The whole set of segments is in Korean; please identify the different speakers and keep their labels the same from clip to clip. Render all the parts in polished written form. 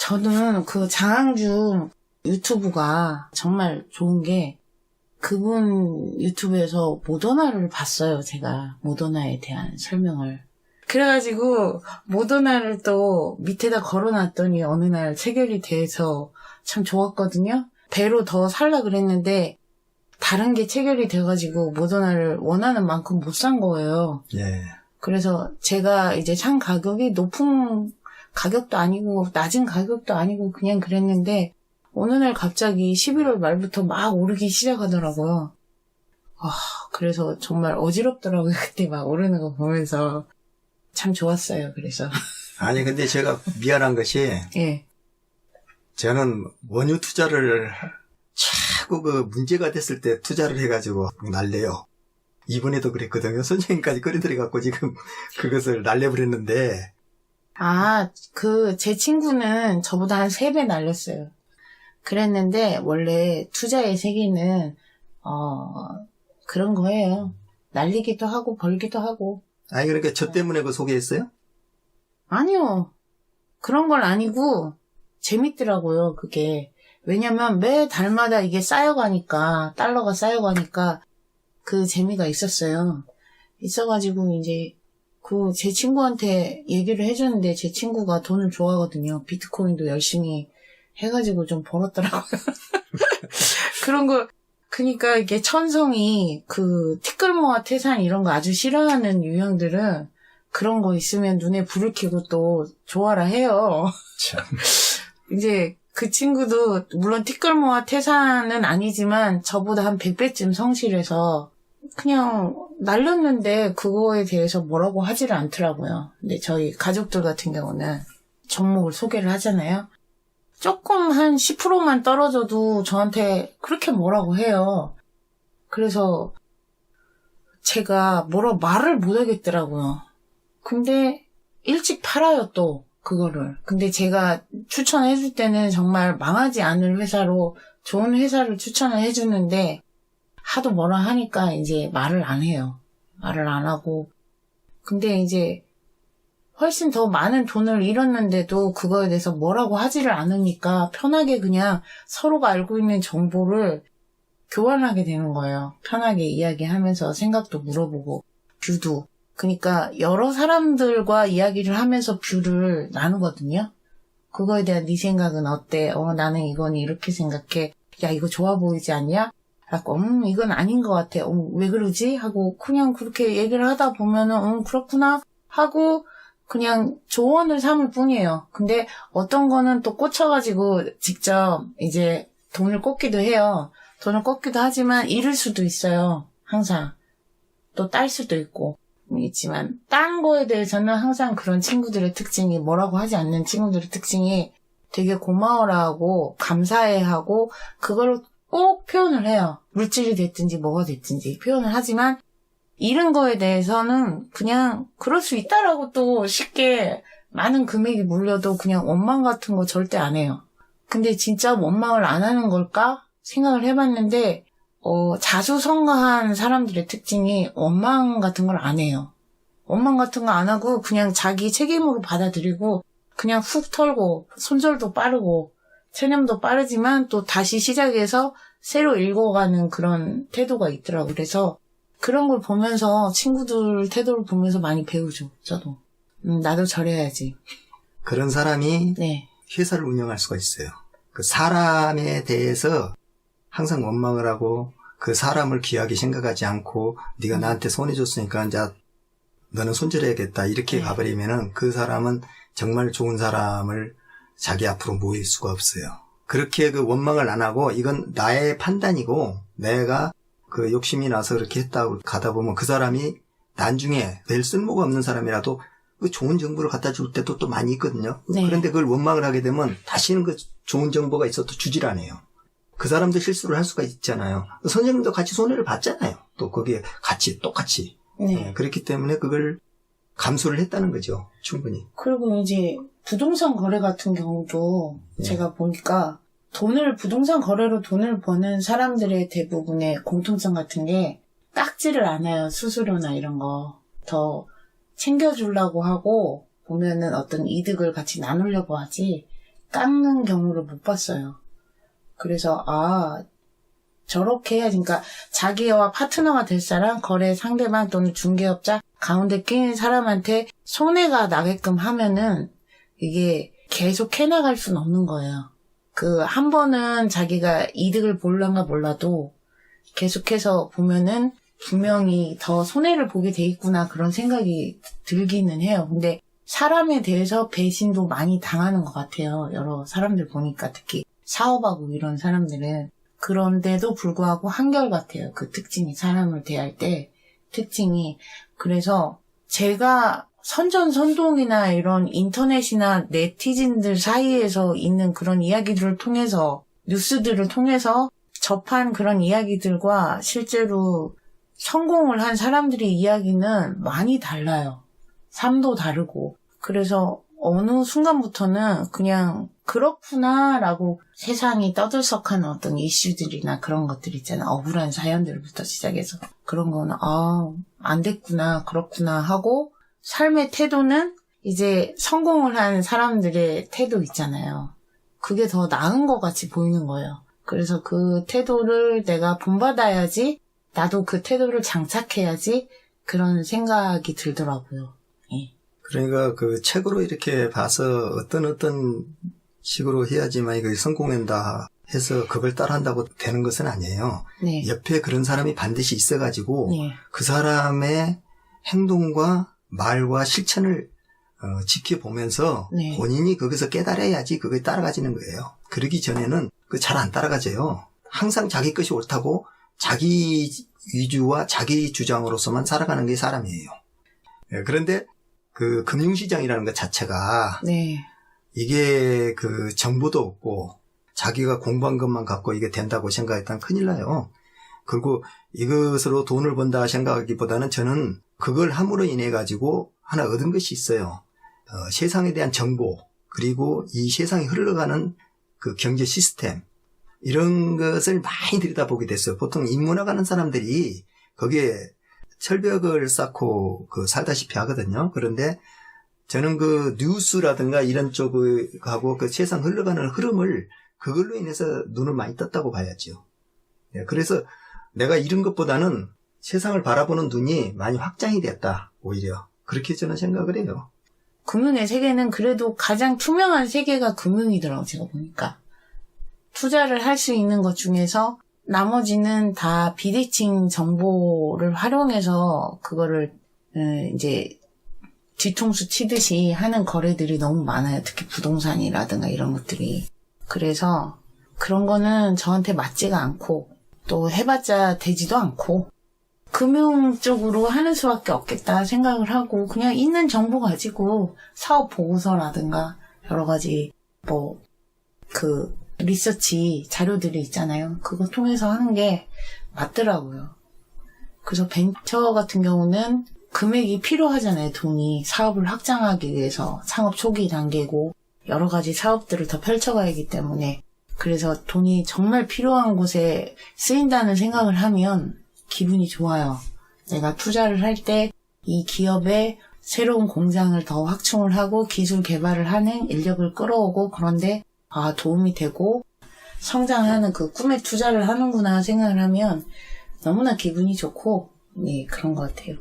Speaker 1: 저는 그 장항준 유튜브가 정말 좋은 게 그분 유튜브에서 모더나를 봤어요. 제가 모더나에 대한 설명을. 그래가지고 모더나를 또 밑에다 걸어놨더니 어느 날 체결이 돼서 참 좋았거든요. 배로 더 살라 그랬는데 다른 게 체결이 돼가지고 모더나를 원하는 만큼 못 산 거예요.
Speaker 2: 예.
Speaker 1: 그래서 제가 이제 산 가격이 높은 가격도 아니고 낮은 가격도 아니고 그냥 그랬는데 어느 날 갑자기 11월 말부터 막 오르기 시작하더라고요. 그래서 정말 어지럽더라고요. 그때 막 오르는 거 보면서 참 좋았어요. 그래서
Speaker 2: 아니 근데 제가 미안한 것이
Speaker 1: 예.
Speaker 2: 저는 원유 투자를 자꾸 그 문제가 됐을 때 투자를 해가지고 날려요. 이번에도 그랬거든요. 선생님까지 끌어들여갖고 지금 그것을 날려버렸는데.
Speaker 1: 제 친구는 저보다 한 3배 날렸어요. 그랬는데 원래 투자의 세계는 그런 거예요. 날리기도 하고 벌기도 하고.
Speaker 2: 아니 그러니까 저 때문에 그 소개했어요?
Speaker 1: 아니요. 그런 건 아니고 재밌더라고요. 그게. 왜냐면 매 달마다 이게 쌓여가니까 달러가 쌓여가니까 그 재미가 있었어요. 있어가지고 이제 제 친구한테 얘기를 해줬는데 제 친구가 돈을 좋아하거든요. 비트코인도 열심히 해가지고 좀 벌었더라고요. 그런 거, 그니까 이게 천성이 티끌모아 태산 이런 거 아주 싫어하는 유형들은 그런 거 있으면 눈에 불을 켜고 또 좋아라 해요.
Speaker 2: 참.
Speaker 1: 이제 그 친구도 물론 티끌모아 태산은 아니지만 저보다 한 100배쯤 성실해서 그냥 날렸는데 그거에 대해서 뭐라고 하지를 않더라고요. 근데 저희 가족들 같은 경우는 종목을 소개를 하잖아요. 조금 한 10%만 떨어져도 저한테 그렇게 뭐라고 해요. 그래서 제가 말을 못 하겠더라고요. 근데 일찍 팔아요 또 그거를. 근데 제가 추천해줄 때는 정말 망하지 않을 회사로 좋은 회사를 추천을 해주는데 하도 뭐라 하니까 이제 말을 안 해요. 말을 안 하고. 근데 이제 훨씬 더 많은 돈을 잃었는데도 그거에 대해서 뭐라고 하지를 않으니까 편하게 그냥 서로가 알고 있는 정보를 교환하게 되는 거예요. 편하게 이야기하면서 생각도 물어보고 뷰도. 그러니까 여러 사람들과 이야기를 하면서 뷰를 나누거든요. 그거에 대한 네 생각은 어때? 나는 이건 이렇게 생각해. 야, 이거 좋아 보이지 않냐? 라고, 이건 아닌 것 같아. 왜 그러지? 하고 그냥 그렇게 얘기를 하다 보면은 그렇구나 하고 그냥 조언을 삼을 뿐이에요. 근데 어떤 거는 또 꽂혀가지고 직접 이제 돈을 꽂기도 해요. 돈을 꽂기도 하지만 잃을 수도 있어요. 항상. 또 딸 수도 있고. 있지만 딴 거에 대해서는 항상 그런 친구들의 특징이 뭐라고 하지 않는 친구들의 특징이 되게 고마워라고 감사해하고 그걸 꼭 표현을 해요. 물질이 됐든지 뭐가 됐든지 표현을 하지만 잃은 거에 대해서는 그냥 그럴 수 있다라고 또 쉽게 많은 금액이 물려도 그냥 원망 같은 거 절대 안 해요. 근데 진짜 원망을 안 하는 걸까 생각을 해봤는데 자수성가한 사람들의 특징이 원망 같은 걸 안 해요. 원망 같은 거 안 하고 그냥 자기 책임으로 받아들이고 그냥 훅 털고 손절도 빠르고 체념도 빠르지만 또 다시 시작해서 새로 읽어가는 그런 태도가 있더라고요. 그래서 그런 걸 보면서 친구들 태도를 보면서 많이 배우죠. 저도. 나도 저래야지.
Speaker 2: 그런 사람이
Speaker 1: 네.
Speaker 2: 회사를 운영할 수가 있어요. 그 사람에 대해서 항상 원망을 하고 그 사람을 귀하게 생각하지 않고 네가 나한테 손해줬으니까 이제 너는 손절해야겠다 이렇게 가버리면은 그 사람은 정말 좋은 사람을 자기 앞으로 모일 수가 없어요. 그렇게 그 원망을 안 하고 이건 나의 판단이고 내가 그 욕심이 나서 그렇게 했다고 가다 보면 그 사람이 나중에 별 쓸모가 없는 사람이라도 그 좋은 정보를 갖다 줄 때도 또 많이 있거든요.
Speaker 1: 네.
Speaker 2: 그런데 그걸 원망을 하게 되면 다시는 그 좋은 정보가 있어도 주질 않아요. 그 사람도 실수를 할 수가 있잖아요. 선생님도 같이 손해를 봤잖아요. 또 거기에 같이 똑같이.
Speaker 1: 네.
Speaker 2: 그렇기 때문에 그걸 감수를 했다는 거죠. 충분히.
Speaker 1: 그리고 이제 부동산 거래 같은 경우도 제가 보니까 부동산 거래로 돈을 버는 사람들의 대부분의 공통점 같은 게 깎지를 않아요. 수수료나 이런 거. 더 챙겨주려고 하고 보면은 어떤 이득을 같이 나누려고 하지 깎는 경우를 못 봤어요. 그래서 저렇게 해야지. 그러니까 자기와 파트너가 될 사람, 거래 상대방 또는 중개업자 가운데 끼는 사람한테 손해가 나게끔 하면은 이게 계속 해나갈 수는 없는 거예요. 한 번은 자기가 이득을 볼란가 몰라도 계속해서 보면은 분명히 더 손해를 보게 돼 있구나 그런 생각이 들기는 해요. 근데 사람에 대해서 배신도 많이 당하는 것 같아요. 여러 사람들 보니까 특히 사업하고 이런 사람들은. 그런데도 불구하고 한결같아요. 그 특징이 사람을 대할 때 특징이. 그래서 제가 선전선동이나 이런 인터넷이나 네티즌들 사이에서 있는 그런 이야기들을 통해서 뉴스들을 통해서 접한 그런 이야기들과 실제로 성공을 한 사람들의 이야기는 많이 달라요. 삶도 다르고. 그래서 어느 순간부터는 그냥 그렇구나라고 세상이 떠들썩한 어떤 이슈들이나 그런 것들 있잖아. 억울한 사연들부터 시작해서 그런 거는 안 됐구나 그렇구나 하고 삶의 태도는 이제 성공을 한 사람들의 태도 있잖아요. 그게 더 나은 것 같이 보이는 거예요. 그래서 그 태도를 내가 본받아야지 나도 그 태도를 장착해야지 그런 생각이 들더라고요. 예.
Speaker 2: 그러니까 그 책으로 이렇게 봐서 어떤 식으로 해야지만 이거 성공한다 해서 그걸 따라한다고 되는 것은 아니에요.
Speaker 1: 네.
Speaker 2: 옆에 그런 사람이 반드시 있어가지고
Speaker 1: 네.
Speaker 2: 그 사람의 행동과 말과 실천을 지켜보면서
Speaker 1: 네.
Speaker 2: 본인이 거기서 깨달아야지 그걸 따라가지는 거예요. 그러기 전에는 그 잘 안 따라가져요. 항상 자기 것이 옳다고 자기 위주와 자기 주장으로서만 살아가는 게 사람이에요. 그런데 그 금융시장이라는 것 자체가
Speaker 1: 네.
Speaker 2: 이게 그 정보도 없고 자기가 공부한 것만 갖고 이게 된다고 생각했다면 큰일 나요. 그리고 이것으로 돈을 번다 생각하기보다는 저는 그걸 함으로 인해 가지고 하나 얻은 것이 있어요. 세상에 대한 정보, 그리고 이 세상이 흘러가는 그 경제 시스템, 이런 것을 많이 들여다보게 됐어요. 보통 인문학 하는 사람들이 거기에 철벽을 쌓고 살다시피 하거든요. 그런데 저는 그 뉴스라든가 이런 쪽하고 그 세상 흘러가는 흐름을 그걸로 인해서 눈을 많이 떴다고 봐야죠. 그래서 내가 잃은 것보다는 세상을 바라보는 눈이 많이 확장이 됐다, 오히려. 그렇게 저는 생각을 해요.
Speaker 1: 금융의 세계는 그래도 가장 투명한 세계가 금융이더라고요, 제가 보니까. 투자를 할 수 있는 것 중에서 나머지는 다 비대칭 정보를 활용해서 그거를 이제 뒤통수 치듯이 하는 거래들이 너무 많아요. 특히 부동산이라든가 이런 것들이. 그래서 그런 거는 저한테 맞지가 않고 또 해봤자 되지도 않고 금융 쪽으로 하는 수밖에 없겠다 생각을 하고 그냥 있는 정보 가지고 사업 보고서라든가 여러 가지 리서치 자료들이 있잖아요. 그거 통해서 하는 게 맞더라고요. 그래서 벤처 같은 경우는 금액이 필요하잖아요. 돈이 사업을 확장하기 위해서 창업 초기 단계고 여러 가지 사업들을 더 펼쳐가야 하기 때문에 그래서 돈이 정말 필요한 곳에 쓰인다는 생각을 하면 기분이 좋아요. 내가 투자를 할 때 이 기업에 새로운 공장을 더 확충을 하고 기술 개발을 하는 인력을 끌어오고 그런데 도움이 되고 성장하는 그 꿈에 투자를 하는구나 생각을 하면 너무나 기분이 좋고 네, 그런 것 같아요.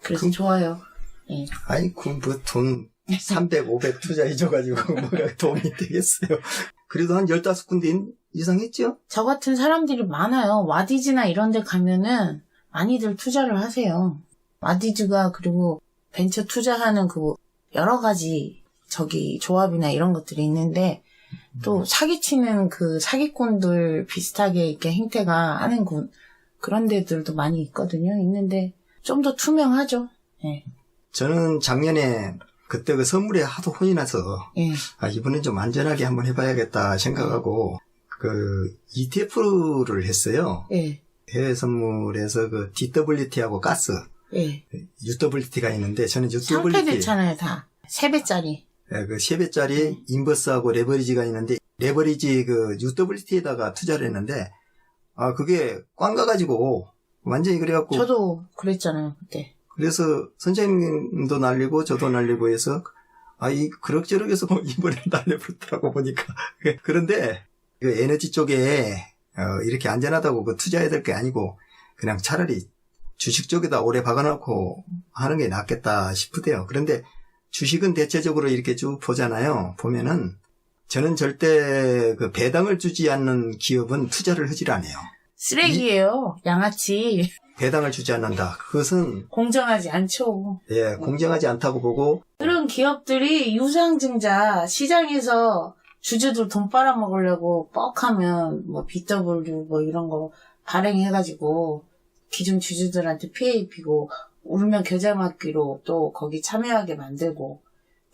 Speaker 1: 그래서 좋아요. 네.
Speaker 2: 아이고 돈 300, 500 투자해줘가지고 뭐가 도움이 되겠어요. 그래도 한 15군데 이상 했죠?
Speaker 1: 저 같은 사람들이 많아요. 와디즈나 이런 데 가면은 많이들 투자를 하세요. 와디즈가 그리고 벤처 투자하는 여러 가지 조합이나 이런 것들이 있는데 또 사기치는 그 사기꾼들 비슷하게 이렇게 행태가 하는 그런 데들도 많이 있는데 좀 더 투명하죠. 네.
Speaker 2: 저는 작년에 그때 그 선물에 하도 혼이 나서
Speaker 1: 네.
Speaker 2: 이번엔 좀 안전하게 한번 해봐야겠다 생각하고 그 ETF를 했어요.
Speaker 1: 네.
Speaker 2: 해외 선물에서 그 DWT하고 가스,
Speaker 1: 네.
Speaker 2: UWT가 있는데 저는 UWT
Speaker 1: 상패도 있잖아요, 다 3배짜리.
Speaker 2: 네, 그 3배짜리 인버스하고 레버리지가 있는데 레버리지 그 UWT에다가 투자를 했는데 그게 꽝 가가지고 완전히 그래갖고
Speaker 1: 저도 그랬잖아요, 그때.
Speaker 2: 그래서 선생님도 날리고 저도 날리고 해서 그럭저럭해서 이번에 날려버렸더라고 보니까. 그런데 그 에너지 쪽에 이렇게 안전하다고 그 투자해야 될 게 아니고 그냥 차라리 주식 쪽에다 오래 박아놓고 하는 게 낫겠다 싶으대요. 그런데 주식은 대체적으로 이렇게 쭉 보잖아요. 보면은 저는 절대 그 배당을 주지 않는 기업은 투자를 하질 않아요.
Speaker 1: 쓰레기예요. 양아치.
Speaker 2: 배당을 주지 않는다. 그것은
Speaker 1: 공정하지 않죠.
Speaker 2: 예, 공정하지 않다고 보고
Speaker 1: 그런 기업들이 유상증자 시장에서 주주들 돈 빨아먹으려고 뻑하면 뭐 BW 뭐 이런 거 발행해가지고 기존 주주들한테 피해 입히고 울면 겨자 맞기로 또 거기 참여하게 만들고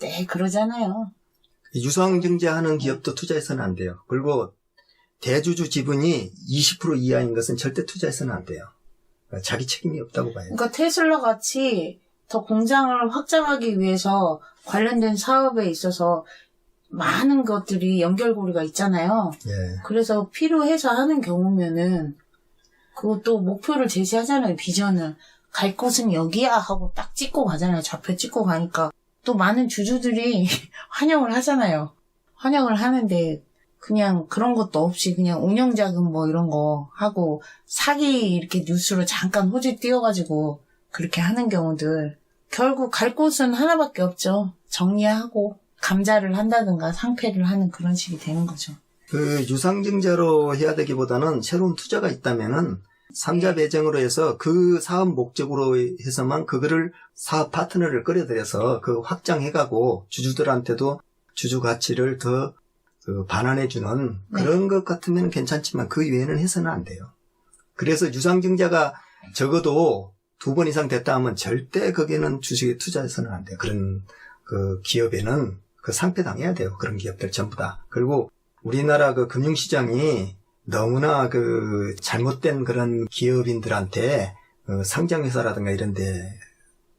Speaker 1: 네 그러잖아요.
Speaker 2: 유상증자하는 기업도 투자해서는 안 돼요. 그리고 대주주 지분이 20% 이하인 것은 절대 투자해서는 안 돼요. 자기 책임이 없다고 봐요.
Speaker 1: 그러니까 테슬라 같이 더 공장을 확장하기 위해서 관련된 사업에 있어서 많은 것들이 연결고리가 있잖아요.
Speaker 2: 예.
Speaker 1: 그래서 필요해서 하는 경우면은 그것도 목표를 제시하잖아요. 비전을. 갈 곳은 여기야 하고 딱 찍고 가잖아요. 좌표 찍고 가니까 또 많은 주주들이 환영을 하잖아요. 환영을 하는데 그냥 그런 것도 없이 그냥 운영자금 뭐 이런 거 하고 사기 이렇게 뉴스로 잠깐 호재 띄워가지고 그렇게 하는 경우들 결국 갈 곳은 하나밖에 없죠. 정리하고 감자를 한다든가 상패를 하는 그런 식이 되는 거죠.
Speaker 2: 그 유상증자로 해야 되기보다는 새로운 투자가 있다면은 상자 배정으로 해서 그 사업 목적으로 해서만 그거를 사업 파트너를 끌어들여서 그 확장해가고 주주들한테도 주주 가치를 더 반환해주는 그런 것 같으면 괜찮지만 그 이외에는 해서는 안 돼요. 그래서 유상증자가 적어도 2번 이상 됐다 하면 절대 거기는 주식에 투자해서는 안 돼요. 그런 그 기업에는 그 상폐당해야 돼요. 그런 기업들 전부 다. 그리고 우리나라 그 금융시장이 너무나 그 잘못된 그런 기업인들한테 상장회사라든가 이런데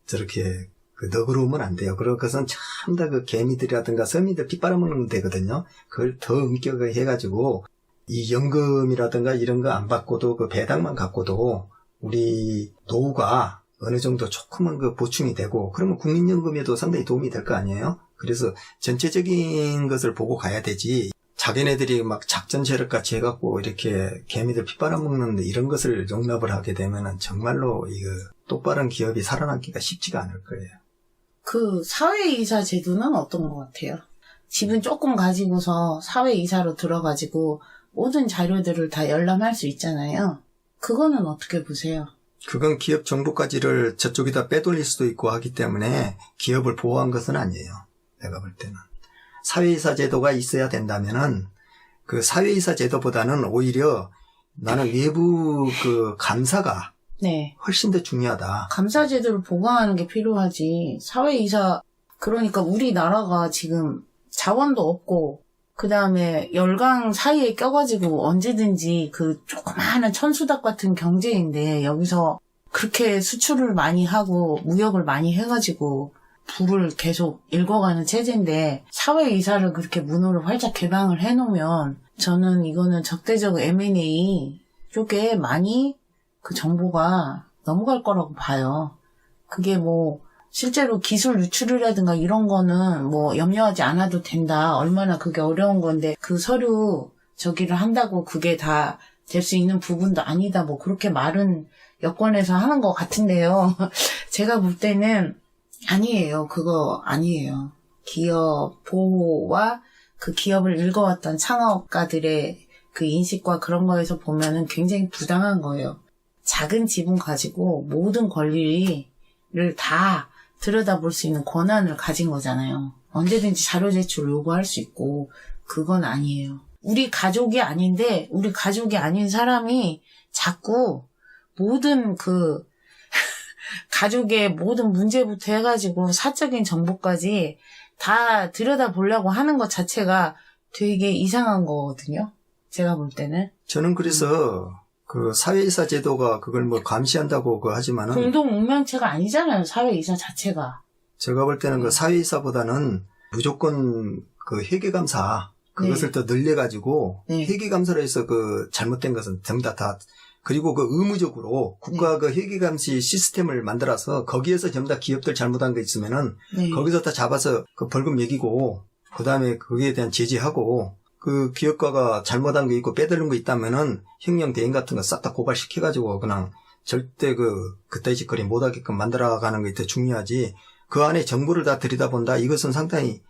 Speaker 2: 저렇게 그 너그러우면 안 돼요. 그런 것은 참 다 그 개미들이라든가 서민들 피 빨아먹는 데거든요. 그걸 더 엄격하게 해가지고 이 연금이라든가 이런 거 안 받고도 그 배당만 갖고도 우리 노후가 어느 정도 조금은 그 보충이 되고 그러면 국민연금에도 상당히 도움이 될 거 아니에요? 그래서 전체적인 것을 보고 가야 되지. 자기네들이 막 작전 세력같이 해갖고 이렇게 개미들 피 빨아먹는 이런 것을 용납을 하게 되면은 정말로 이거 똑바른 기업이 살아남기가 쉽지가 않을 거예요.
Speaker 1: 그 사회이사 제도는 어떤 것 같아요? 집은 조금 가지고서 사회이사로 들어가지고 모든 자료들을 다 열람할 수 있잖아요. 그거는 어떻게 보세요?
Speaker 2: 그건 기업 정보까지를 저쪽에다 빼돌릴 수도 있고 하기 때문에 기업을 보호한 것은 아니에요. 내가 볼 때는. 사회이사 제도가 있어야 된다면은 그 사회이사 제도보다는 오히려 나는 외부 그 감사가
Speaker 1: 네.
Speaker 2: 훨씬 더 중요하다.
Speaker 1: 감사 제도를 보강하는 게 필요하지. 사회이사 그러니까 우리나라가 지금 자원도 없고 그 다음에 열강 사이에 껴가지고 언제든지 그 조그마한 천수답 같은 경제인데 여기서 그렇게 수출을 많이 하고 무역을 많이 해가지고 부를 계속 읽어가는 체제인데 사회이사를 그렇게 문호를 활짝 개방을 해놓으면 저는 이거는 적대적 M&A 쪽에 많이 그 정보가 넘어갈 거라고 봐요. 그게 뭐 실제로 기술 유출이라든가 이런 거는 뭐 염려하지 않아도 된다. 얼마나 그게 어려운 건데 그 서류 저기를 한다고 그게 다 될 수 있는 부분도 아니다. 뭐 그렇게 말은 여권에서 하는 것 같은데요. 제가 볼 때는 아니에요. 그거 아니에요. 기업 보호와 그 기업을 읽어왔던 창업가들의 그 인식과 그런 거에서 보면은 굉장히 부당한 거예요. 작은 지분 가지고 모든 권리를 다 들여다볼 수 있는 권한을 가진 거잖아요. 언제든지 자료 제출을 요구할 수 있고 그건 아니에요. 우리 가족이 아닌데 우리 가족이 아닌 사람이 자꾸 모든 그 가족의 모든 문제부터 해가지고 사적인 정보까지 다 들여다보려고 하는 것 자체가 되게 이상한 거거든요. 제가 볼 때는.
Speaker 2: 저는 그래서 그 사회이사 제도가 그걸 뭐 감시한다고 그 하지만은
Speaker 1: 공동 운명체가 아니잖아요. 사회이사 자체가.
Speaker 2: 제가 볼 때는 그 사회이사보다는 무조건 그 회계감사 그것을 더 늘려가지고 회계감사로 해서 그 잘못된 것은 전부 다 그리고 그 의무적으로 국가 그 회계감시 시스템을 만들어서 거기에서 전부 다 기업들 잘못한 거 있으면은
Speaker 1: 네.
Speaker 2: 거기서 다 잡아서 그 벌금 매기고 그다음에 거기에 대한 제재하고 그 기업가가 잘못한 거 있고 빼들은 거 있다면은 형량 대행 같은 거 싹 다 고발시켜가지고 그냥 절대 그따위 짓거리 못하게끔 만들어가는 게 더 중요하지. 그 안에 정보를 다 들여다본다. 이것은 상당히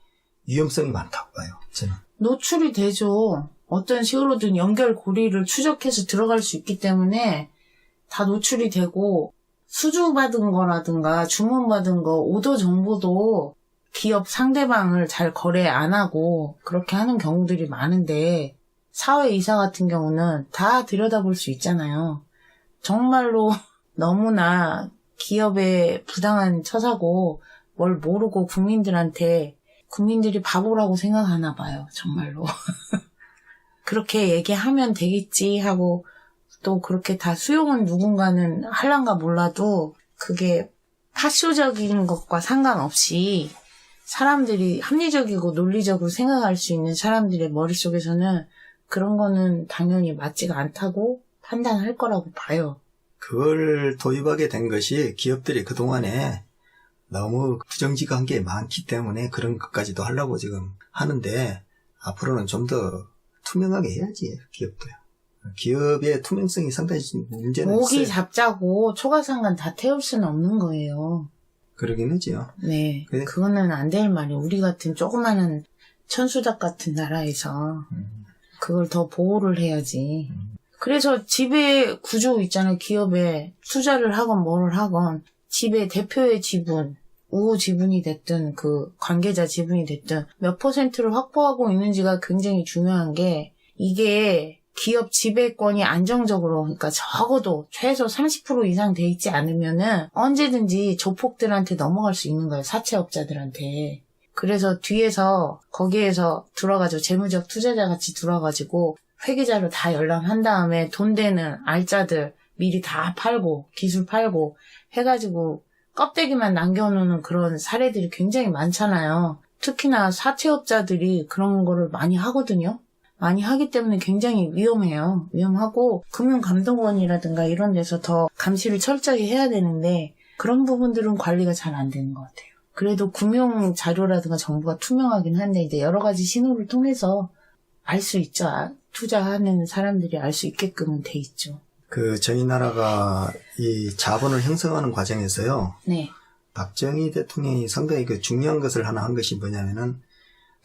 Speaker 2: 위험성이 많다고 봐요. 저는.
Speaker 1: 노출이 되죠. 어떤 식으로든 연결고리를 추적해서 들어갈 수 있기 때문에 다 노출이 되고 수주받은 거라든가 주문받은 거 오더 정보도 기업 상대방을 잘 거래 안 하고 그렇게 하는 경우들이 많은데 사회이사 같은 경우는 다 들여다볼 수 있잖아요. 정말로 너무나 기업의 부당한 처사고 뭘 모르고 국민들이 바보라고 생각하나 봐요. 정말로. 그렇게 얘기하면 되겠지 하고 또 그렇게 다 수용은 누군가는 할란가 몰라도 그게 파쇼적인 것과 상관없이 사람들이 합리적이고 논리적으로 생각할 수 있는 사람들의 머릿속에서는 그런 거는 당연히 맞지가 않다고 판단할 거라고 봐요.
Speaker 2: 그걸 도입하게 된 것이 기업들이 그동안에 너무 부정직한 게 많기 때문에 그런 것까지도 하려고 지금 하는데 앞으로는 좀 더 투명하게 해야지 기업도요. 기업의 투명성이 상당히 문제는
Speaker 1: 모기
Speaker 2: 있어요.
Speaker 1: 잡자고 초과상관 다 태울 수는 없는 거예요.
Speaker 2: 그러긴 하지요.
Speaker 1: 네,
Speaker 2: 그래?
Speaker 1: 그거는 안 될 말이에요. 우리 같은 조그마한 천수닭 같은 나라에서 그걸 더 보호를 해야지. 그래서 지배 구조 있잖아요. 기업에 투자를 하건 뭐를 하건 지배 대표의 지분, 우호 지분이 됐든 그 관계자 지분이 됐든 몇 퍼센트를 확보하고 있는지가 굉장히 중요한 게 이게 기업 지배권이 안정적으로 그러니까 적어도 최소 30% 이상 돼 있지 않으면은 언제든지 조폭들한테 넘어갈 수 있는 거예요. 사채업자들한테. 그래서 뒤에서 거기에서 들어가지고 재무적 투자자 같이 들어가지고 회계자로 다 연락한 다음에 돈 되는 알짜들 미리 다 팔고 기술 팔고 해가지고 껍데기만 남겨놓는 그런 사례들이 굉장히 많잖아요. 특히나 사채업자들이 그런 거를 많이 하거든요. 많이 하기 때문에 굉장히 위험해요. 위험하고 금융감독원이라든가 이런 데서 더 감시를 철저히 해야 되는데 그런 부분들은 관리가 잘 안 되는 것 같아요. 그래도 금융 자료라든가 정보가 투명하긴 한데 이제 여러 가지 신호를 통해서 알 수 있죠. 투자하는 사람들이 알 수 있게끔은 돼 있죠.
Speaker 2: 저희 나라가 이 자본을 형성하는 과정에서요.
Speaker 1: 네.
Speaker 2: 박정희 대통령이 상당히 중요한 것을 하나 한 것이 뭐냐면은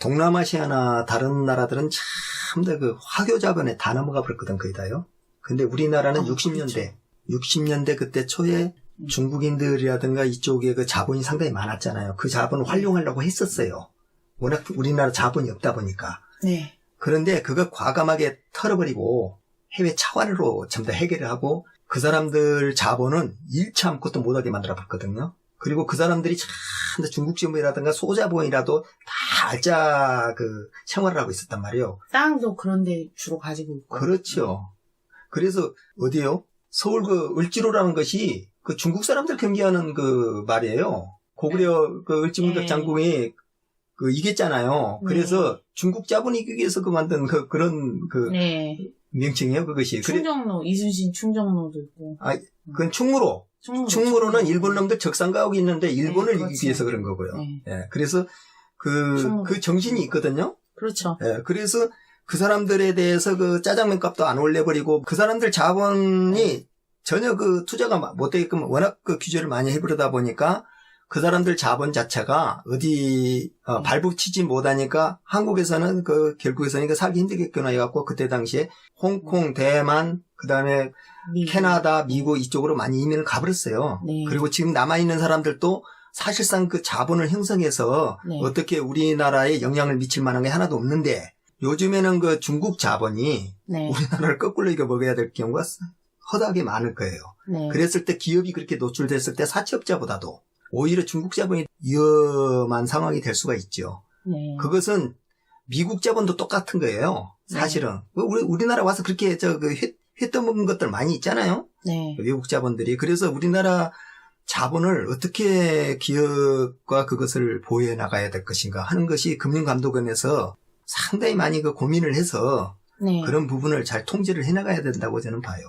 Speaker 2: 동남아시아나 다른 나라들은 참 더 화교 자본에 다 넘어가 버렸거든, 거의 다요. 근데 우리나라는 60년대,
Speaker 1: 그렇죠.
Speaker 2: 60년대 그때 초에 중국인들이라든가 이쪽에 그 자본이 상당히 많았잖아요. 그 자본을 활용하려고 했었어요. 워낙 우리나라 자본이 없다 보니까.
Speaker 1: 네.
Speaker 2: 그런데 그거 과감하게 털어버리고 해외 차환으로 전부 다 해결을 하고 그 사람들 자본은 일차 아무것도 못하게 만들어봤거든요. 그리고 그 사람들이 참 중국 지분이라든가 소자본이라도 다 알짜 생활을 하고 있었단 말이에요.
Speaker 1: 땅도 그런데 주로 가지고 있고.
Speaker 2: 그렇죠. 그래서 어디요? 서울 을지로라는 것이 중국 사람들 경기하는 말이에요. 고구려 을지문덕
Speaker 1: 네.
Speaker 2: 장군이 이겼잖아요.
Speaker 1: 네.
Speaker 2: 그래서 중국 자본이 이기기 위해서 만든 그런
Speaker 1: 네.
Speaker 2: 명칭이에요, 그것이.
Speaker 1: 충정로, 이순신 충정로도 있고.
Speaker 2: 그건 충무로. 충무로는 일본 놈들 적산가옥이 있는데 일본을
Speaker 1: 네,
Speaker 2: 이기기 위해서 그런 거고요.
Speaker 1: 네.
Speaker 2: 예, 그래서
Speaker 1: 충무로.
Speaker 2: 그 정신이 있거든요.
Speaker 1: 그렇죠.
Speaker 2: 예, 그래서 그 사람들에 대해서 짜장면 값도 안 올려버리고 그 사람들 자본이 전혀 투자가 못 되게끔 워낙 규제를 많이 해버리다 보니까 그 사람들 자본 자체가 어디 발붙이지 못하니까 한국에서는 결국에서는 살기 힘들겠구나 해갖고 그때 당시에 홍콩, 대만, 그 다음에 캐나다, 미국 이쪽으로 많이 이민을 가버렸어요.
Speaker 1: 네.
Speaker 2: 그리고 지금 남아있는 사람들도 사실상 자본을 형성해서
Speaker 1: 네.
Speaker 2: 어떻게 우리나라에 영향을 미칠 만한 게 하나도 없는데 요즘에는 중국 자본이
Speaker 1: 네.
Speaker 2: 우리나라를 거꾸로 이겨 먹어야 될 경우가 허다하게 많을 거예요.
Speaker 1: 네.
Speaker 2: 그랬을 때 기업이 그렇게 노출됐을 때 사채업자보다도 오히려 중국 자본이 위험한 상황이 될 수가 있죠.
Speaker 1: 네.
Speaker 2: 그것은 미국 자본도 똑같은 거예요. 사실은. 우리나라 와서 그렇게 회 떠먹은 것들 많이 있잖아요.
Speaker 1: 네.
Speaker 2: 외국 자본들이. 그래서 우리나라 자본을 어떻게 기업과 그것을 보호해 나가야 될 것인가 하는 것이 금융감독원에서 상당히 많이 고민을 해서
Speaker 1: 네.
Speaker 2: 그런 부분을 잘 통제를 해 나가야 된다고 저는 봐요.